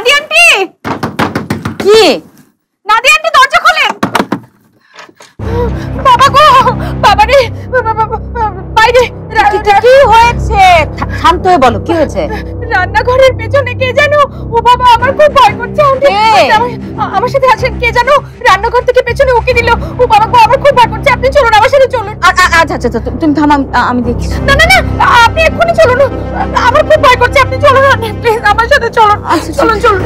Nadia aunty, কি Nadia aunty দরজা খোলেন। বাবা গো, বাবা রে, বাইরে কি হয়েছে? শান্ত হয়ে বলো, কি হয়েছে? রান্নাঘরের পেছনে কে জানো? ও বাবা, আমার খুব ভয় করছে। আমার সাথে আছেন, কে জানো রান্নাঘর থেকে পেছনে উকি দিল। ও বাবা গো, আমার খুব ভয় করছে। আপনি চলুন, আমার সাথে চলুন। আচ্ছা আচ্ছা, তুমি থামো, আমি দেখি। না না না, আপনি এক্ষুনি চলুন, আমার খুব ভয় করছে। আপনি চলুন, প্লিজ আমার সাথে চলুন। চলুন চলুন।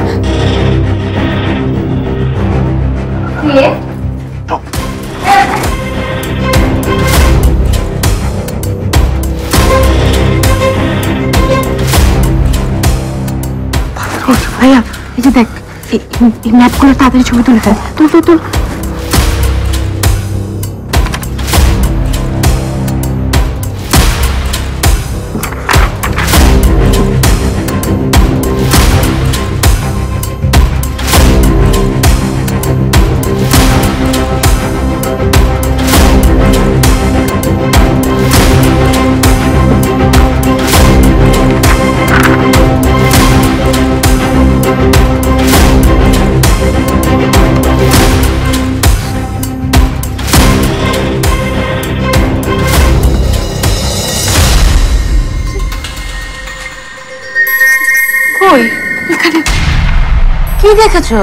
ভাইয়া, এই যে দেখ, এই ম্যাপগুলো তাড়াতাড়ি ছবি তুলে ফেল। তুল। কি দেখেছো?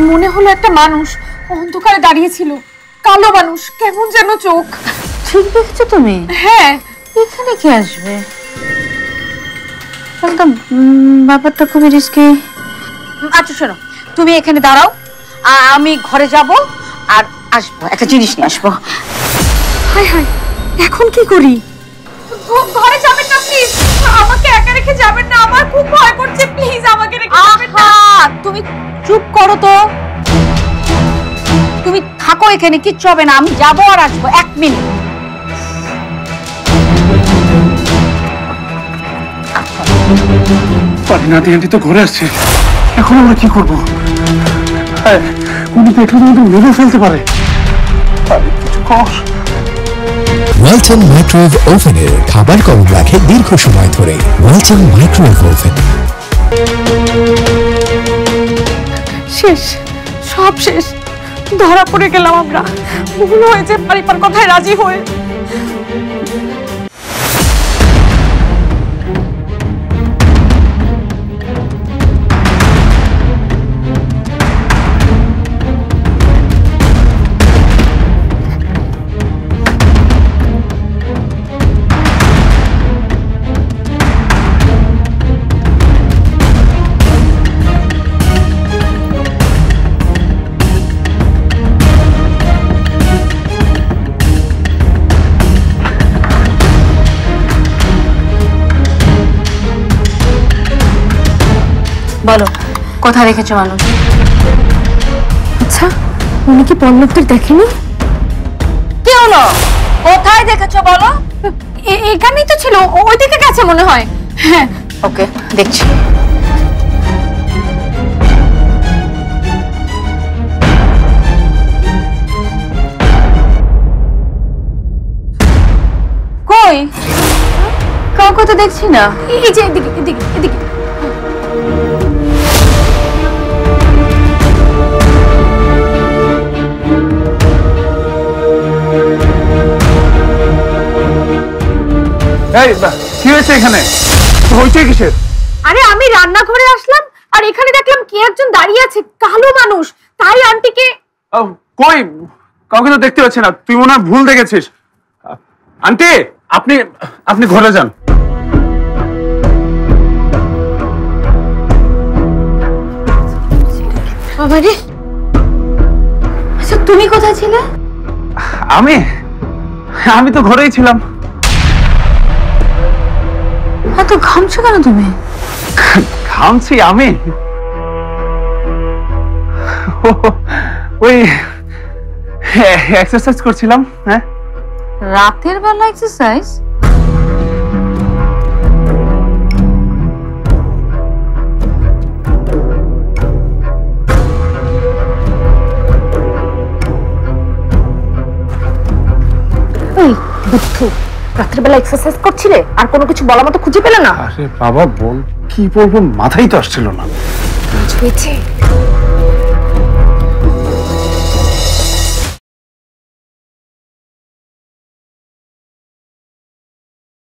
মনে হলো একটা মানুষ অন্ধকারে দাঁড়িয়েছিল, কালো মানুষ, কেমন যেন চোখ। ঠিক দেখেছো তুমি? হ্যাঁ। এখানে কি আসবে? একদম ব্যাপারটা খুবই রিস্কি। আচ্ছা শোনো, তুমি এখানে দাঁড়াও, আমি ঘরে যাব আর আসবো, একটা জিনিস নিয়ে আসবো। হাই হাই, এখন কি করি? ঘরে যাবেন না প্লিজ, আমাকে একা রেখে যাবেন না, আমার খুব ভয় করছে। প্লিজ আমাকে রেখে যাবেন না। তুমি চুপ করো তো, তুমি থাকো এখানে, কিচ্ছু হবে না, আমি যাবো আর আসবো। 1 মিনিট। নাতি আন্টি তো ঘরে আসছে, এখন আমরা কি করবো? উনি দেখলে আমাদের মেরে ফেলতে পারে। কিছু কর। ওয়ালটন মাইক্রোওয়েভ ওভেনের খাবার গরম রাখে দীর্ঘ সময় ধরে। Walton microwave oven. শেষ, সব শেষ, ধরা পড়ে গেলাম আমরা। ভুল হয়েছে পরিবার কথায় রাজি হয়ে। বলো, কোথায় রেখেছো মানুষ? আচ্ছা, উনি কি পল্লবদের দেখেনি? কি হলো, কোথায় দেখেছো বলো? এখানেই তো ছিল, ওইদিকে গেছে মনে হয়। হ্যাঁ, ওকে, দেখছি। কই, কাউকে তো দেখছি না। এই যে এদিকে এদিকে এদিকে। কি হয়েছে এখানে? হয়েছে কিসের? আরে আমি রান্নাঘরে আসলাম আর এখানে দেখলাম কে একজন দাঁড়িয়ে আছে, কালো মানুষ। তাই আন্টিকে। কই, কাউকে তো দেখতে পাচ্ছি না। তুই মনে হয় ভুল দেখেছিস। আন্টি, আপনি আপনি ঘরে যান। বাবা রে, আচ্ছা তুমি কোথায় ছিলে? আমি তো ঘরেই ছিলাম। এত ঘামছো কেন তুমি? ঘামছি আমি? ওই এক্সারসাইজ করছিলাম। হ্যাঁ, রাতের বেলা এক্সারসাইজ? রাতের বেলা এক্সারসাইজ করছিলে আর কোনো কিছু বলা মতো খুঁজে পেলে না? আরে বাবা, বল কি বলবো, মাথায় তো আসছিল না। হয়েছে